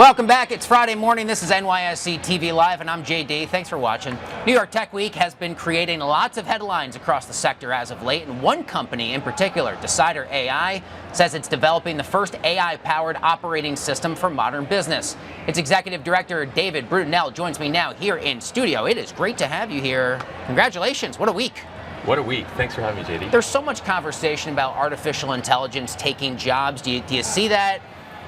Welcome back. It's Friday morning. This is NYSE TV Live, and I'm JD. Thanks for watching. New York Tech Week has been creating lots of headlines across the sector as of late, and one company in particular, Decidr AI, says it's developing the first AI-powered operating system for modern business. Its executive director, David Brutinell, joins me now here in studio. It is great to have you here. Congratulations. What a week. What a week. Thanks for having me, JD. There's so much conversation about artificial intelligence taking jobs. Do you see that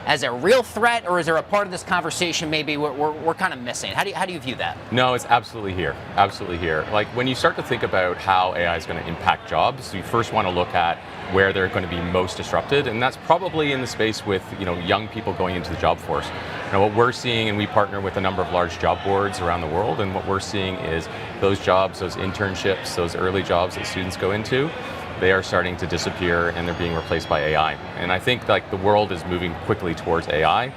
as a real threat, or is there a part of this conversation maybe we're kind of missing? How do you view that? No, it's absolutely here. Absolutely here. Like when you start to think about how AI is going to impact jobs, you first want to look at where they're going to be most disrupted, and that's probably in the space with young people going into the job force. What we're seeing, and we partner with a number of large job boards around the world, and what we're seeing is those jobs, those internships, those early jobs that students go into, they are starting to disappear and they're being replaced by AI. And I think like the world is moving quickly towards AI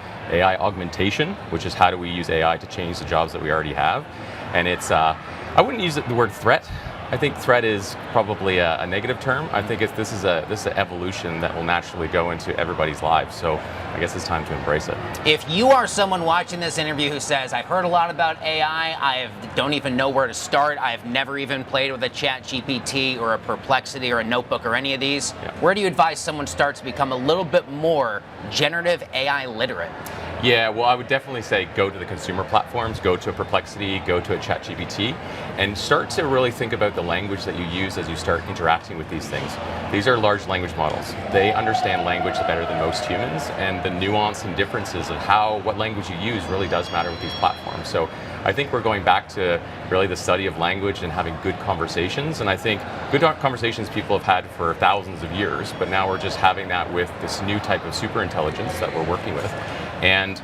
augmentation, which is how do we use AI to change the jobs that we already have. And it's, I wouldn't use the word threat. I think threat is probably a negative term. I think this is an evolution that will naturally go into everybody's lives. So I guess it's time to embrace it. If you are someone watching this interview who says, I've heard a lot about AI, I don't even know where to start, I've never even played with a ChatGPT or a Perplexity or a Notebook or any of these, where do you advise someone starts to become a little bit more generative AI literate? Yeah, well, I would definitely say go to the consumer platforms, go to a Perplexity, go to a ChatGPT, and start to really think about the language that you use as you start interacting with these things. These are large language models. They understand language better than most humans, and the nuance and differences of what language you use really does matter with these platforms. So I think we're going back to really the study of language and having good conversations, and I think good conversations people have had for thousands of years, but now we're just having that with this new type of superintelligence that we're working with. And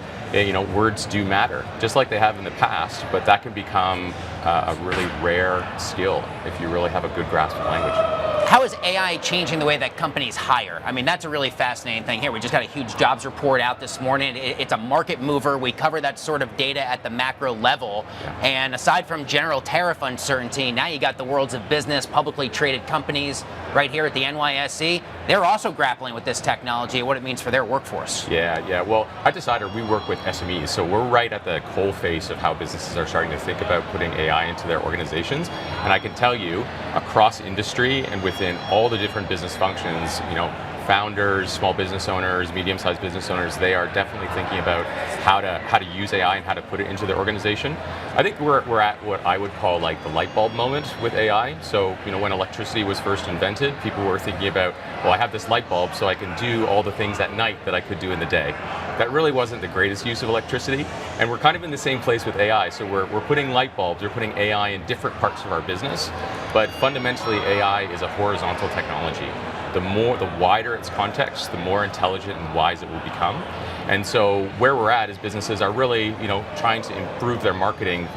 words do matter, just like they have in the past, but that can become a really rare skill if you really have a good grasp of language. How is AI changing the way that companies hire? I mean, that's a really fascinating thing here. We just got a huge jobs report out this morning. It's a market mover. We cover that sort of data at the macro level. And aside from general tariff uncertainty, now you got the worlds of business, publicly traded companies right here at the NYSE. They're also grappling with this technology and what it means for their workforce. Yeah. Well, at Decidr, we work with SMEs, so we're right at the coalface of how businesses are starting to think about putting AI into their organizations. And I can tell you, across industry and within all the different business functions, founders, small business owners, medium-sized business owners, they are definitely thinking about how to use AI and how to put it into their organization. I think we're at what I would call like the light bulb moment with AI. So when electricity was first invented, people were thinking about, well, I have this light bulb so I can do all the things at night that I could do in the day. That really wasn't the greatest use of electricity, and we're kind of in the same place with AI. So we're putting light bulbs, we're putting AI in different parts of our business, but fundamentally AI is a horizontal technology. The wider its context, the more intelligent and wise it will become. And so where we're at is businesses are really, trying to improve their marketing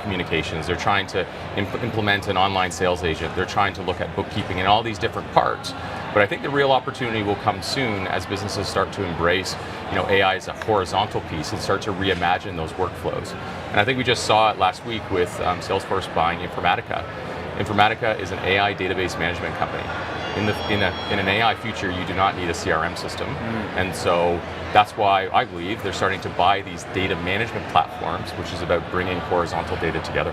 communications. They're trying to implement an online sales agent. They're trying to look at bookkeeping and all these different parts. But I think the real opportunity will come soon as businesses start to embrace, AI as a horizontal piece and start to reimagine those workflows. And I think we just saw it last week with Salesforce buying Informatica. Informatica is an AI database management company. In an AI future, you do not need a CRM system. And so that's why I believe they're starting to buy these data management platforms, which is about bringing horizontal data together.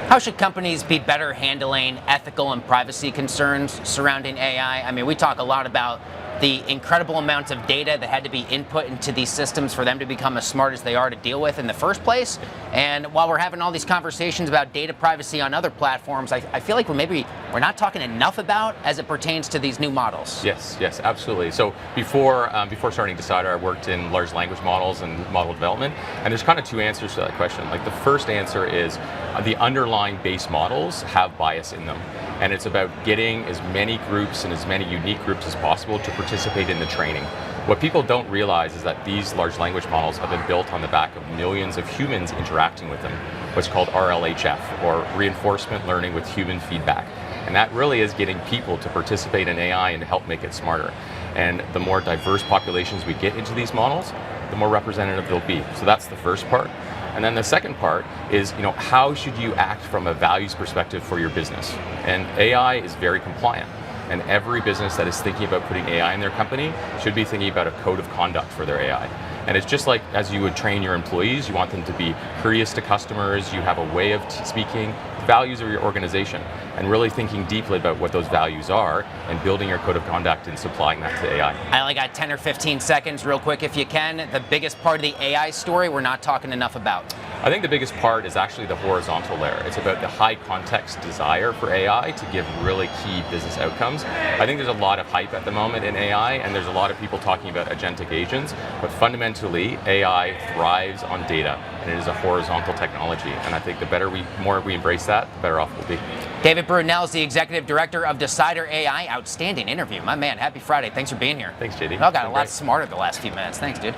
How should companies be better handling ethical and privacy concerns surrounding AI? I mean, we talk a lot about the incredible amounts of data that had to be input into these systems for them to become as smart as they are to deal with in the first place. And while we're having all these conversations about data privacy on other platforms, I feel like we're not talking enough about as it pertains to these new models. Yes, absolutely. So before starting Decidr, I worked in large language models and model development, and there's kind of two answers to that question. Like the first answer is the underlying base models have bias in them. And it's about getting as many groups and as many unique groups as possible to participate in the training. What people don't realize is that these large language models have been built on the back of millions of humans interacting with them, what's called RLHF, or reinforcement learning with human feedback. And that really is getting people to participate in AI and to help make it smarter. And the more diverse populations we get into these models, the more representative they'll be. So that's the first part. And then the second part is, how should you act from a values perspective for your business? And AI is very compliant. And every business that is thinking about putting AI in their company should be thinking about a code of conduct for their AI. And it's just like as you would train your employees, you want them to be courteous to customers, you have a way of speaking, values of your organization, and really thinking deeply about what those values are and building your code of conduct and supplying that to AI. I only got 10 or 15 seconds, real quick if you can. The biggest part of the AI story we're not talking enough about. I think the biggest part is actually the horizontal layer. It's about the high context desire for AI to give really key business outcomes. I think there's a lot of hype at the moment in AI, and there's a lot of people talking about agentic agents, but fundamentally AI thrives on data, and it is a horizontal technology. And I think the more we embrace that, the better off we'll be. David Brudenell is the Executive Director of Decidr AI. Outstanding interview. My man, happy Friday. Thanks for being here. Thanks, JD. I got a lot smarter the last few minutes. Thanks, dude.